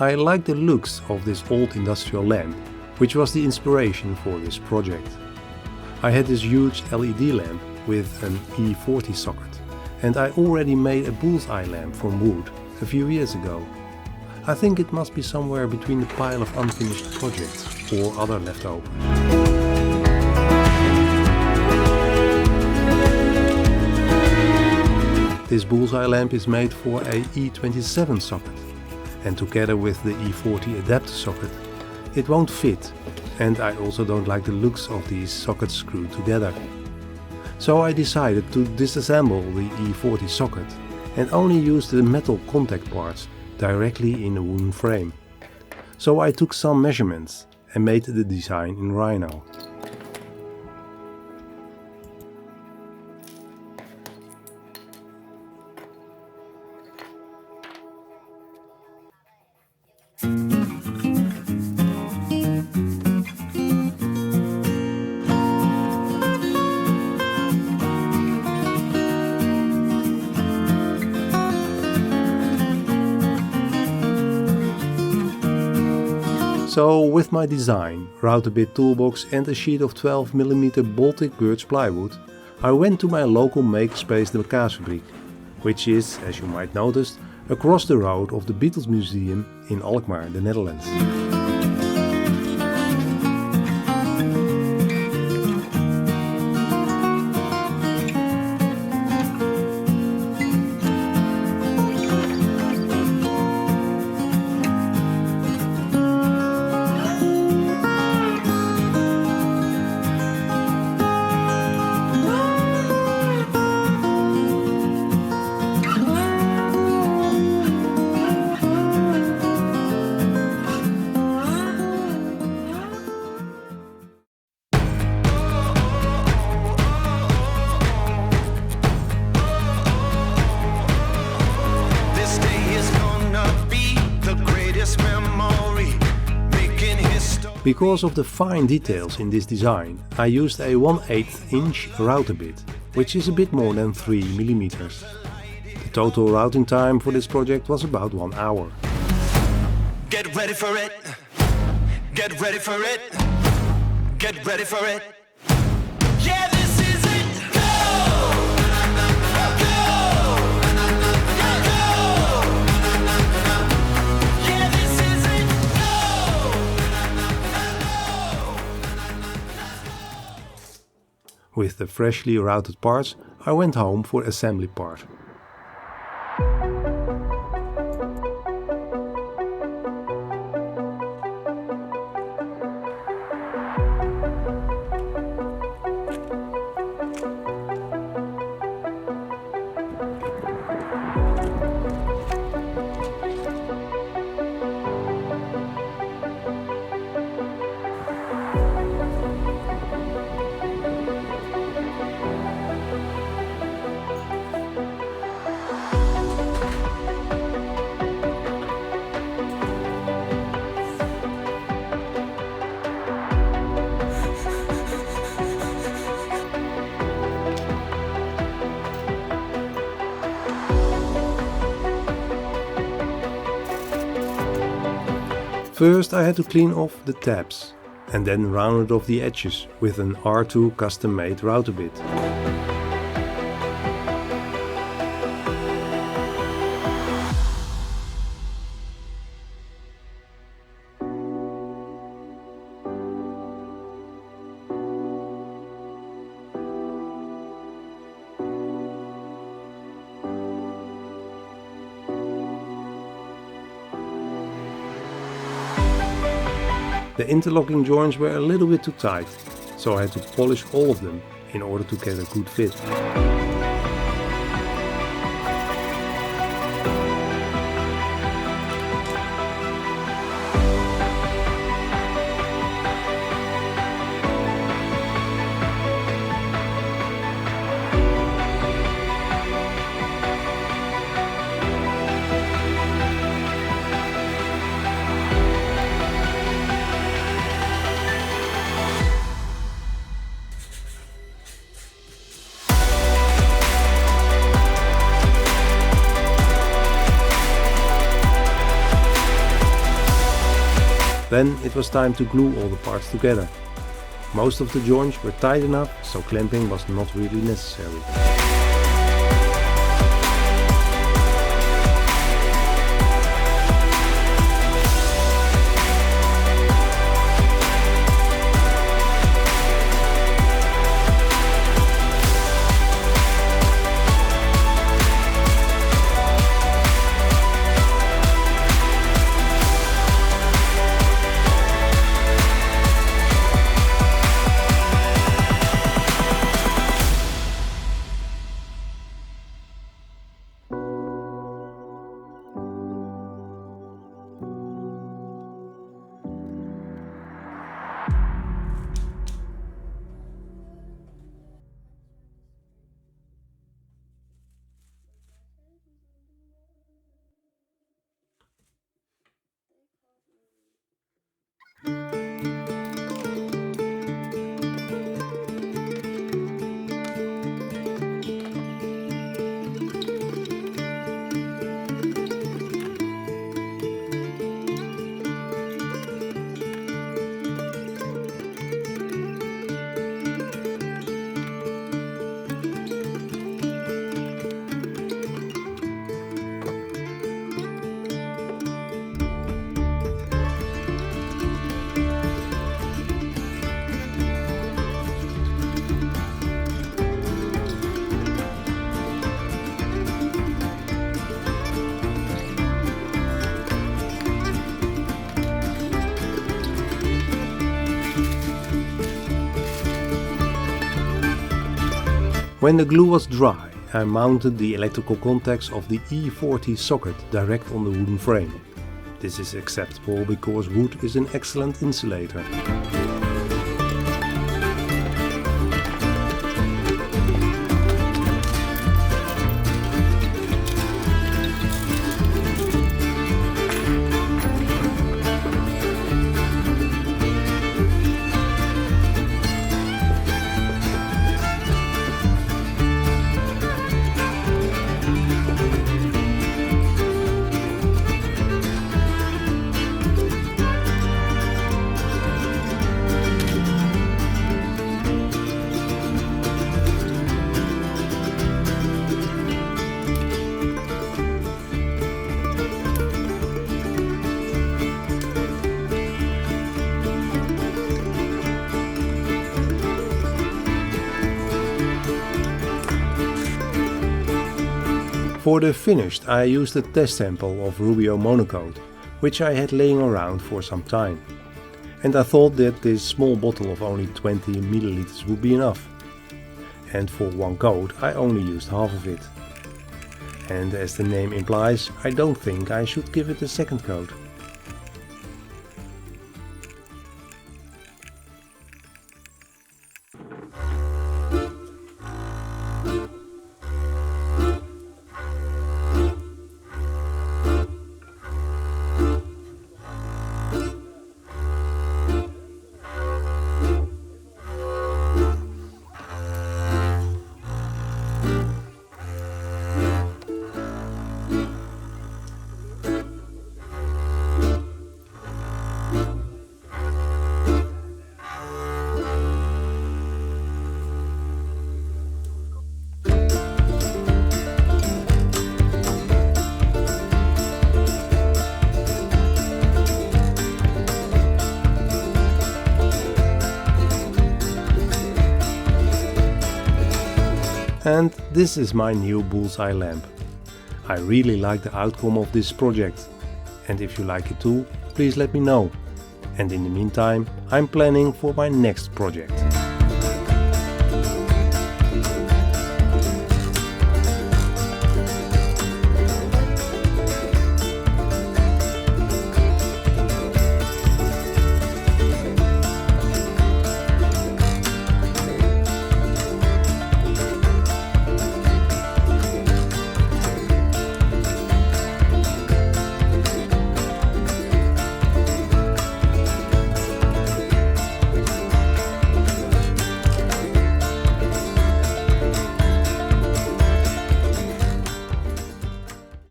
I liked the looks of this old industrial lamp, which was the inspiration for this project. I had this huge LED lamp with an E40 socket, and I already made a Bullseye lamp from wood a few years ago. I think it must be somewhere between the pile of unfinished projects or other leftovers. This Bullseye lamp is made for a E27 socket, and together with the E40 adapter socket, it won't fit, and I also don't like the looks of these sockets screwed together. So I decided to disassemble the E40 socket and only use the metal contact parts directly in the wooden frame. So I took some measurements and made the design in Rhino. So with my design, router bit toolbox and a sheet of 12mm Baltic birch plywood, I went to my local makerspace, the Kaasfabriek, which is, as you might notice, across the road of the Beatles Museum in Alkmaar, the Netherlands. Because of the fine details in this design, I used a 1/8 inch router bit, which is a bit more than 3mm. The total routing time for this project was about 1 hour. Get ready for it. Get ready for it. Get ready for it. Yeah, this is it. Go! With the freshly routed parts, I went home for assembly part. First I had to clean off the tabs and then rounded off the edges with an R2 custom made router bit. The interlocking joints were a little bit too tight, so I had to polish all of them in order to get a good fit. Then it was time to glue all the parts together. Most of the joints were tight enough, so clamping was not really necessary. When the glue was dry, I mounted the electrical contacts of the E40 socket direct on the wooden frame. This is acceptable because wood is an excellent insulator. For the finished I used a test sample of Rubio monocoat, which I had laying around for some time. And I thought that this small bottle of only 20 milliliters would be enough. And for one coat I only used half of it. And as the name implies, I don't think I should give it a second coat. And this is my new Bullseye lamp. I really like the outcome of this project. And if you like it too, please let me know. And in the meantime, I'm planning for my next project.